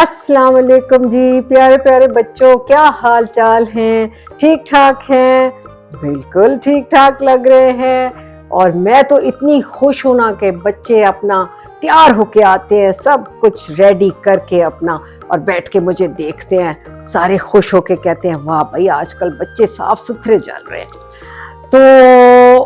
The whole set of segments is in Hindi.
अस्सलाम वालेकुम जी। प्यारे प्यारे बच्चों, क्या हाल चाल हैं? ठीक ठाक हैं? बिल्कुल ठीक ठाक लग रहे हैं। और मैं तो इतनी खुश हूं ना कि बच्चे अपना तैयार होके आते हैं, सब कुछ रेडी करके अपना, और बैठ के मुझे देखते हैं, सारे खुश होके कहते हैं वाह भाई आजकल बच्चे साफ सुथरे चल रहे हैं। तो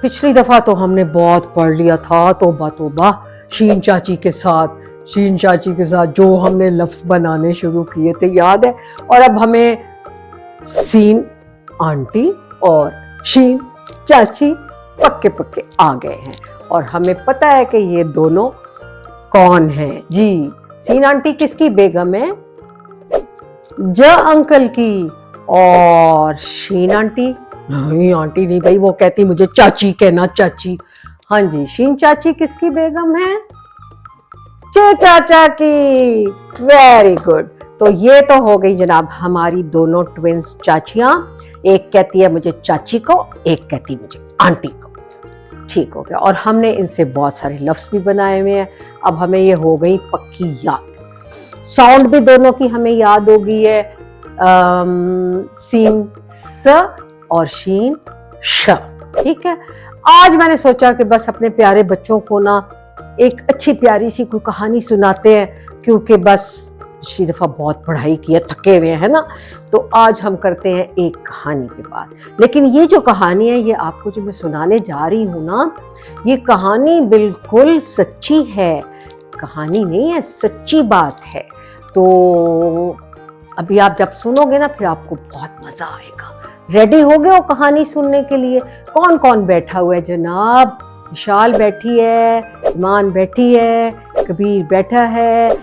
पिछली दफा तो हमने बहुत पढ़ लिया था, तौबा तौबा, शीन चाची के साथ। शीन चाची के साथ जो हमने लफ्ज बनाने शुरू किए थे याद है। और अब हमें सीन आंटी और शीन चाची पक्के पक्के आ गए हैं, और हमें पता है कि ये दोनों कौन हैं जी। सीन आंटी किसकी बेगम है? ज अंकल की। और शीन आंटी, नहीं आंटी नहीं भाई, वो कहती मुझे चाची कहना, चाची। हाँ जी, शीन चाची किसकी बेगम है? चे चाचा की। Very good. तो ये तो हो गई जनाब हमारी दोनों ट्विंस चाचियां। एक कहती है मुझे चाची को, एक कहती मुझे आंटी को। ठीक हो गया। और हमने इनसे बहुत सारे लफ्ज भी बनाए हुए हैं। अब हमें ये हो गई पक्की याद। साउंड भी दोनों की हमें याद हो गई है। सीन स और शीन श। ठीक है। आज मैंने सोचा कि बस अपने प्यारे बच्चों को ना एक अच्छी प्यारी सी कोई कहानी सुनाते हैं, क्योंकि बस पिछली दफा बहुत पढ़ाई की है, थके हुए हैं ना। तो आज हम करते हैं एक कहानी पे बात। लेकिन ये जो कहानी है, ये आपको जो मैं सुनाने जा रही हूँ ना, ये कहानी बिल्कुल सच्ची है। कहानी नहीं है, सच्ची बात है। तो अभी आप जब सुनोगे ना, फिर आपको बहुत मजा आएगा। रेडी हो गए हो कहानी सुनने के लिए? कौन कौन बैठा हुआ है जनाब? विशाल बैठी है, ईमान बैठी है, कबीर बैठा है,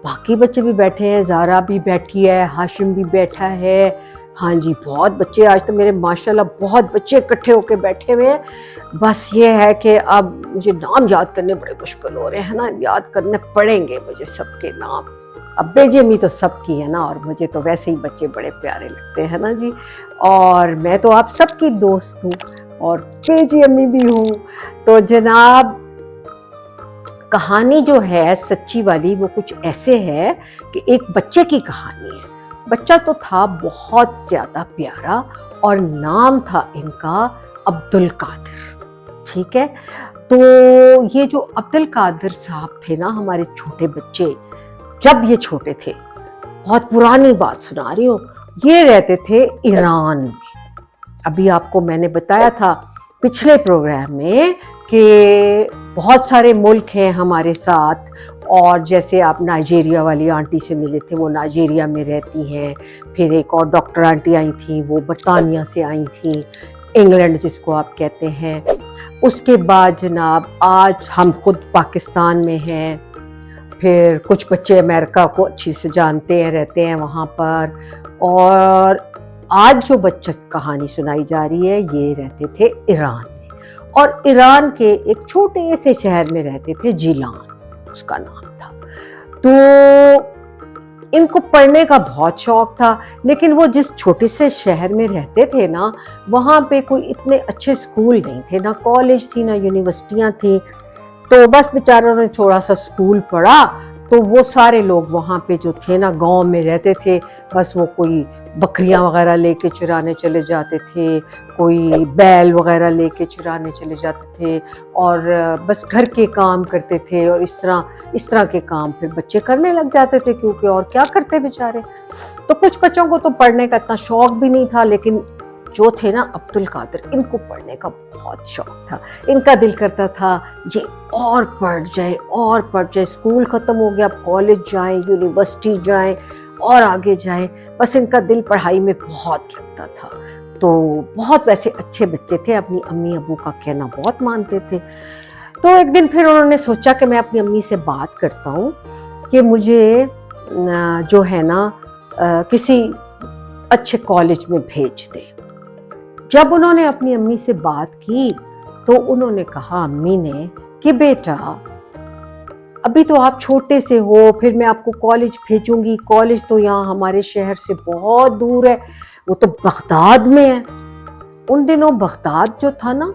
बाकी बच्चे भी बैठे हैं, ज़ारा भी बैठी है, हाशिम भी बैठा है। हाँ जी, बहुत बच्चे आज तो मेरे माशाल्लाह बहुत बच्चे इकट्ठे होके बैठे हुए हैं। बस ये है कि अब मुझे नाम याद करने बड़े मुश्किल हो रहे हैं ना, याद करने पड़ेंगे मुझे सबके नाम। अब बेजेमी तो सबकी है ना, और मुझे तो वैसे ही बच्चे बड़े प्यारे लगते हैं ना जी। और मैं तो आप सबकी दोस्त हूँ और बेजी अम्मी भी हूँ। तो जनाब कहानी जो है सच्ची वाली, वो कुछ ऐसे है कि एक बच्चे की कहानी है। बच्चा तो था बहुत ज़्यादा प्यारा, और नाम था इनका अब्दुल कादिर। ठीक है। तो ये जो अब्दुल कादिर साहब थे ना, हमारे छोटे बच्चे, जब ये छोटे थे, बहुत पुरानी बात सुना रही हूँ, ये रहते थे ईरान में। अभी आपको मैंने बताया था पिछले प्रोग्राम में कि बहुत सारे मुल्क हैं हमारे साथ, और जैसे आप नाइजीरिया वाली आंटी से मिले थे, वो नाइजीरिया में रहती हैं। फिर एक और डॉक्टर आंटी आई थी, वो बरतानिया से आई थी, इंग्लैंड जिसको आप कहते हैं। उसके बाद जनाब आज हम खुद पाकिस्तान में हैं। फिर कुछ बच्चे अमेरिका को अच्छी से जानते हैं, रहते हैं वहाँ पर। और आज जो बच्चा कहानी सुनाई जा रही है, ये रहते थे ईरान में, और ईरान के एक छोटे से शहर में रहते थे, जिलान उसका नाम था। तो इनको पढ़ने का बहुत शौक था, लेकिन वो जिस छोटे से शहर में रहते थे ना, वहाँ पे कोई इतने अच्छे स्कूल नहीं थे, ना कॉलेज थी ना यूनिवर्सिटियाँ थी। तो बस बेचारों ने थोड़ा सा स्कूल पढ़ा। तो वो सारे लोग वहाँ पे जो थे ना, गांव में रहते थे, बस वो कोई बकरियां वगैरह लेके चराने चले जाते थे, कोई बैल वगैरह लेके चराने चले जाते थे, और बस घर के काम करते थे। और इस तरह के काम फिर बच्चे करने लग जाते थे, क्योंकि और क्या करते बेचारे। तो कुछ बच्चों को तो पढ़ने का इतना शौक भी नहीं था, लेकिन जो थे ना अब्दुल कादिर, इनको पढ़ने का बहुत शौक था। इनका दिल करता था ये और पढ़ जाए और पढ़ जाए, स्कूल ख़त्म हो गया, कॉलेज जाएं, यूनिवर्सिटी जाएं और आगे जाएं। बस इनका दिल पढ़ाई में बहुत लगता था। तो बहुत वैसे अच्छे बच्चे थे, अपनी अम्मी अबू का कहना बहुत मानते थे। तो एक दिन फिर उन्होंने सोचा कि मैं अपनी अम्मी से बात करता हूँ कि मुझे जो है ना किसी अच्छे कॉलेज में भेज दे। जब उन्होंने अपनी अम्मी से बात की, तो उन्होंने कहा अम्मी ने कि बेटा अभी तो आप छोटे से हो, फिर मैं आपको कॉलेज भेजूंगी। कॉलेज तो यहाँ हमारे शहर से बहुत दूर है, वो तो बगदाद में है। उन दिनों बगदाद जो था ना,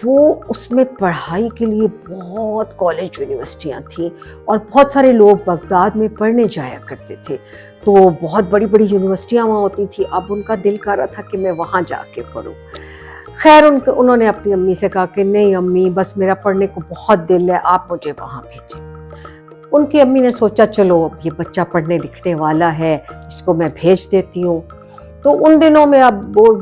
वो उसमें पढ़ाई के लिए बहुत कॉलेज यूनिवर्सिटियाँ थी और बहुत सारे लोग बगदाद में पढ़ने जाया करते थे, तो बहुत बड़ी बड़ी यूनिवर्सिटियाँ वहाँ होती थी। अब उनका दिल कर रहा था कि मैं वहाँ जाके पढूं। खैर उन्होंने अपनी अम्मी से कहा कि नहीं अम्मी, बस मेरा पढ़ने को बहुत दिल है, आप मुझे वहाँ भेजें। उनकी अम्मी ने सोचा चलो अब ये बच्चा पढ़ने लिखने वाला है, इसको मैं भेज देती हूँ। तो उन दिनों में अब वो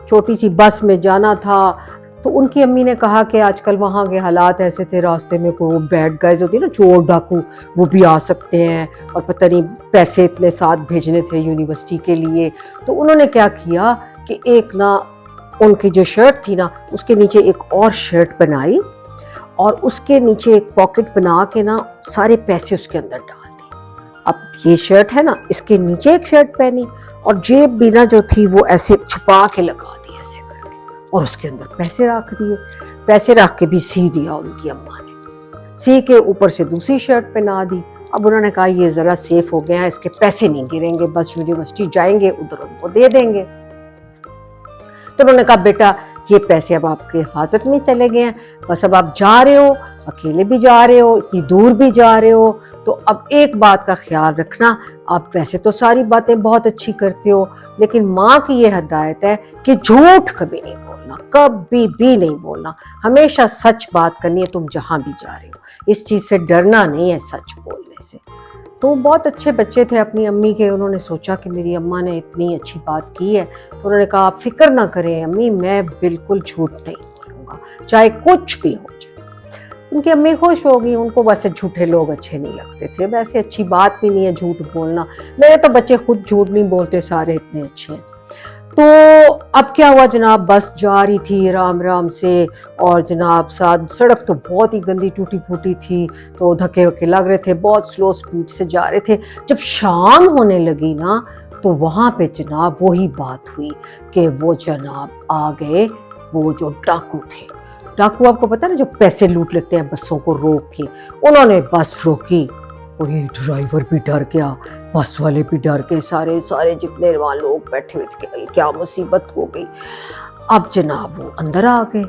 छोटी सी बस में जाना था, तो उनकी अम्मी ने कहा कि आजकल वहाँ के हालात ऐसे थे, रास्ते में कोई बैड गाइज होती है ना, चोर डाकू, वो भी आ सकते हैं और पता नहीं पैसे इतने साथ भेजने थे यूनिवर्सिटी के लिए। तो उन्होंने क्या किया कि एक ना उनकी जो शर्ट थी ना उसके नीचे एक और शर्ट बनाई और उसके नीचे एक पॉकेट बना के ना सारे पैसे उसके अंदर डाल दिए। अब ये शर्ट है ना, इसके नीचे एक शर्ट पहनी और जेब भी ना जो थी वो ऐसे छुपा के लगा दी ऐसे करके, और उसके अंदर पैसे रख दिए। पैसे रख के भी सी दिया उनकी अम्मा ने, सी के ऊपर से दूसरी शर्ट पहना दी। अब उन्होंने कहा ये ज़रा सेफ हो गया, इसके पैसे नहीं गिरेंगे, बस यूनिवर्सिटी जाएंगे उधर उनको दे देंगे। तो उन्होंने कहा बेटा ये पैसे अब आपके हिफाजत में चले गए हैं, बस अब आप जा रहे हो, अकेले भी जा रहे हो, इतनी दूर भी जा रहे हो, तो अब एक बात का ख्याल रखना, आप वैसे तो सारी बातें बहुत अच्छी करते हो, लेकिन माँ की ये हदायत है कि झूठ कभी नहीं बोलना, कभी भी नहीं बोलना, हमेशा सच बात करनी है, तुम जहाँ भी जा रहे हो। इस चीज़ से डरना नहीं है, सच बोलने से। तो बहुत अच्छे बच्चे थे अपनी अम्मी के, उन्होंने सोचा कि मेरी अम्मा ने इतनी अच्छी बात की है, तो उन्होंने कहा आप फिक्र ना करें अम्मी, मैं बिल्कुल झूठ नहीं बोलूँगा, चाहे कुछ भी हो जाए। उनकी अम्मी खुश हो गई, उनको वैसे झूठे लोग अच्छे नहीं लगते थे, वैसे अच्छी बात भी नहीं है झूठ बोलना, मेरे तो बच्चे खुद झूठ नहीं बोलते, सारे इतने अच्छे हैं। तो अब क्या हुआ जनाब, बस जा रही थी राम राम से, और जनाब साथ सड़क तो बहुत ही गंदी टूटी फूटी थी, तो धक्के वक्के लग रहे थे, बहुत स्लो स्पीड से जा रहे थे। जब शाम होने लगी ना तो वहाँ पे जनाब वही बात हुई कि वो जनाब आ गए वो जो डाकू थे। डाकू आपको पता है ना, जो पैसे लूट लेते हैं बसों को रोक के। उन्होंने बस रोकी, वही ड्राइवर भी डर गया, बस वाले भी डर गए, सारे सारे जितने वहाँ लोग बैठे हुए थे, क्या मुसीबत हो गई। अब जनाब वो अंदर आ गए,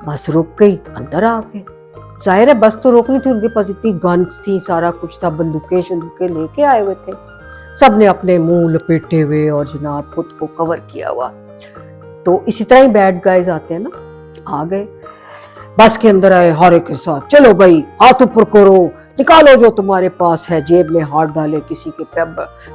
बस रुक गई, अंदर आ गए। जाहिर है बस तो रोकनी थी, उनके पास इतनी गन्स थी, सारा कुछ था, बंदूकें शंदूकें लेके आए हुए थे, सब ने अपने मुंह लपेटे हुए और जनाब खुद को कवर किया हुआ। तो इसी तरह ही बैड गाइज आते हैं ना, आ गए बस के अंदर, आए हारे के साथ, चलो भाई हाथ ऊपर करो, निकालो जो तुम्हारे पास है, जेब में हाथ डाले, किसी के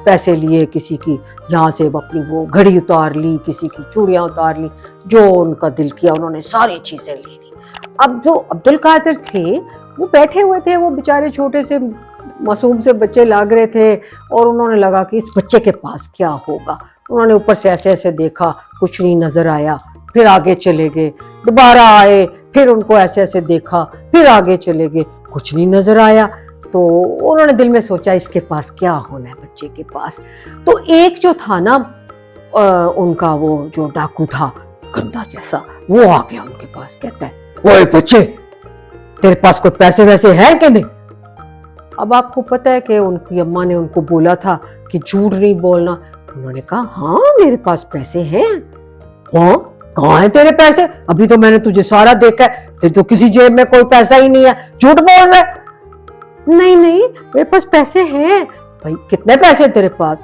पैसे लिए, किसी की यहाँ से अपनी वो घड़ी उतार ली, किसी की चूड़ियाँ उतार ली, जो उनका दिल किया उन्होंने सारी चीजें ले ली। अब जो अब्दुल कादिर थे वो बैठे हुए थे, वो बेचारे छोटे से मासूम से बच्चे लग रहे थे, और उन्होंने लगा कि इस बच्चे के पास क्या होगा। उन्होंने ऊपर से ऐसे ऐसे देखा, कुछ नहीं नजर आया, फिर आगे चले गए, दोबारा आए, फिर उनको ऐसे ऐसे देखा, फिर आगे चले गए, कुछ नहीं नजर आया। तो उन्होंने दिल में सोचा इसके पास क्या होना है बच्चे के पास। तो एक जो था ना उनका वो जो डाकू था गंदा जैसा, वो आ गया उनके पास, कहता है ओए बच्चे, तेरे पास कोई पैसे वैसे हैं कि नहीं। अब आपको पता है कि उनकी अम्मा ने उनको बोला था कि झूठ नहीं बोलना। उन्होंने कहा हाँ मेरे पास पैसे हैं। हाँ कहाँ है तेरे पैसे, अभी तो मैंने तुझे सारा देखा है, तेरे तो किसी जेब में कोई पैसा ही नहीं है, झूठ बोल रहा है। नहीं नहीं मेरे पास पैसे हैं। भाई कितने पैसे तेरे पास।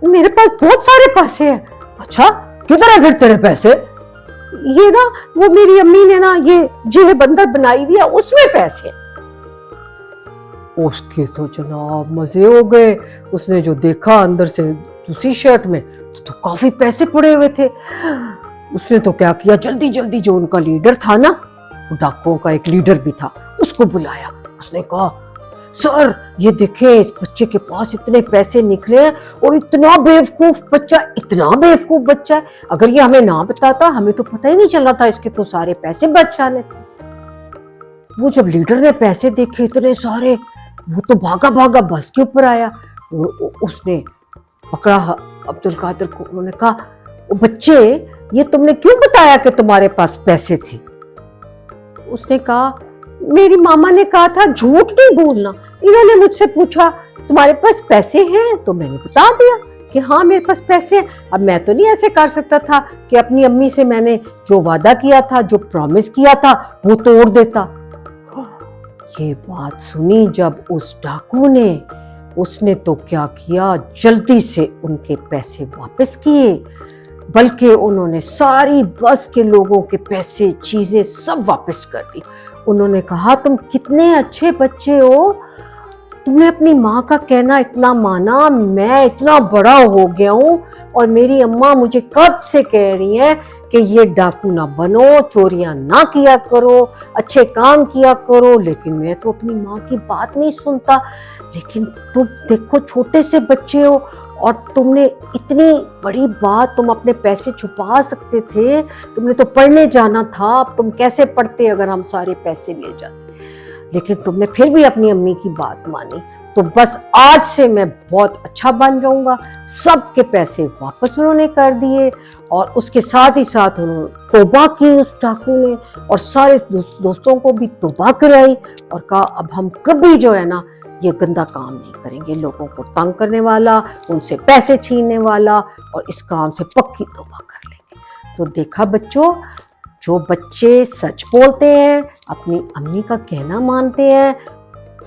मेरे पास बहुत सारे पैसे हैं। अच्छा किधर है फिर तेरे पैसे। ये ना वो मेरी अम्मी ने ना ये जेब बंदर बनाई हुई है, उसमें पैसे। उसके तो जनाब मजे हो गए, उसने जो देखा अंदर से दूसरी शर्ट में तो काफी पैसे पड़े हुए थे। उसने तो क्या किया, जल्दी जल्दी जो उनका लीडर था ना, वो डाकुओं का एक लीडर भी था, उसको बुलाया। उसने कहा सर ये देखें इस बच्चे के पास इतने पैसे निकले हैं, और इतना बेवकूफ बच्चा, इतना बेवकूफ बच्चा है, अगर ये हमें ना बताता हमें तो पता ही नहीं चला था इसके तो सारे पैसे बच्चा ने। वो जब लीडर ने पैसे देखे इतने सारे, वो तो भागा भागा बस के ऊपर आया। उसने पकड़ा अब्दुल कादिर को। उन्होंने कहा बच्चे ये तुमने क्यों बताया कि तुम्हारे पास पैसे थे। उसने कहा मेरी मामा ने कहा था झूठ नहीं बोलना, इन्होंने मुझसे पूछा तुम्हारे पास पैसे हैं तो मैंने बता दिया कि हाँ मेरे पास पैसे हैं। अब मैं तो नहीं ऐसे कर सकता था कि अपनी अम्मी से मैंने जो वादा किया था, जो प्रॉमिस किया था, वो तोड़ देता। ये बात सुनी जब उस डाकू ने, उसने तो क्या किया, जल्दी से उनके पैसे वापस किए, बल्कि उन्होंने सारी बस के लोगों के पैसे, चीजें सब वापस कर दी। उन्होंने कहा तुम कितने अच्छे बच्चे हो, तुमने अपनी माँ का कहना इतना माना। मैं इतना बड़ा हो गया हूँ और मेरी अम्मा मुझे कब से कह रही है कि ये डाकू ना बनो, चोरियां ना किया करो, अच्छे काम किया करो, लेकिन मैं तो अपनी माँ की बात नहीं सुनता। लेकिन तुम देखो छोटे से बच्चे हो और तुमने इतनी बड़ी बात, तुम अपने पैसे छुपा सकते थे, तुमने तो पढ़ने जाना था, अब तुम कैसे पढ़ते अगर हम सारे पैसे ले जाते, लेकिन तुमने फिर भी अपनी अम्मी की बात मानी। तो बस आज से मैं बहुत अच्छा बन जाऊंगा। सबके पैसे वापस उन्होंने कर दिए और उसके साथ ही साथ उन्होंने तौबा की उस डाकू ने, और सारे दोस्तों को भी तौबा कराई और कहा अब हम कभी जो है ना ये गंदा काम नहीं करेंगे, लोगों को तंग करने वाला, उनसे पैसे छीनने वाला, और इस काम से पक्की तौबा कर लेंगे। तो देखा बच्चों, जो बच्चे सच बोलते हैं, अपनी अम्मी का कहना मानते हैं,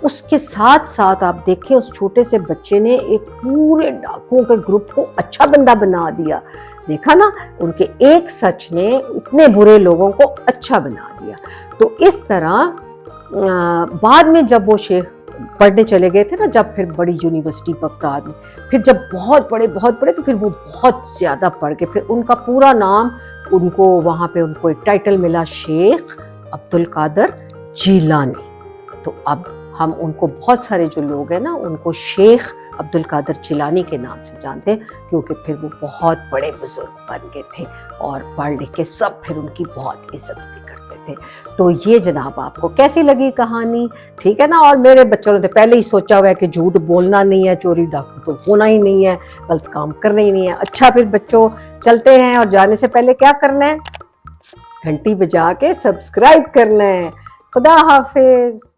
उसके साथ साथ आप देखें उस छोटे से बच्चे ने एक पूरे डाकुओं के ग्रुप को अच्छा बंदा बना दिया। देखा ना, उनके एक सच ने इतने बुरे लोगों को अच्छा बना दिया। तो इस तरह बाद में जब वो शेख पढ़ने चले गए थे ना, जब फिर बड़ी यूनिवर्सिटी बगदाद में, फिर जब बहुत बड़े तो फिर वो बहुत ज़्यादा पढ़ के फिर उनका पूरा नाम, उनको वहाँ पे उनको एक टाइटल मिला, शेख अब्दुल कादर जिलानी। तो अब हम उनको, बहुत सारे जो लोग हैं ना, उनको शेख अब्दुल कादर जिलानी के नाम से जानते हैं, क्योंकि फिर वो बहुत बड़े बुजुर्ग बन गए थे और पढ़ लिख के सब फिर उनकी बहुत इज्जत भी करते थे। तो ये जनाब आपको कैसी लगी कहानी, ठीक है ना। और मेरे बच्चों ने तो पहले ही सोचा हुआ है कि झूठ बोलना नहीं है, चोरी डाकू तो होना ही नहीं है, गलत काम करना ही नहीं है। अच्छा फिर बच्चों चलते हैं, और जाने से पहले क्या करना है, घंटी बजा के सब्सक्राइब करना है। खुदा हाफिज।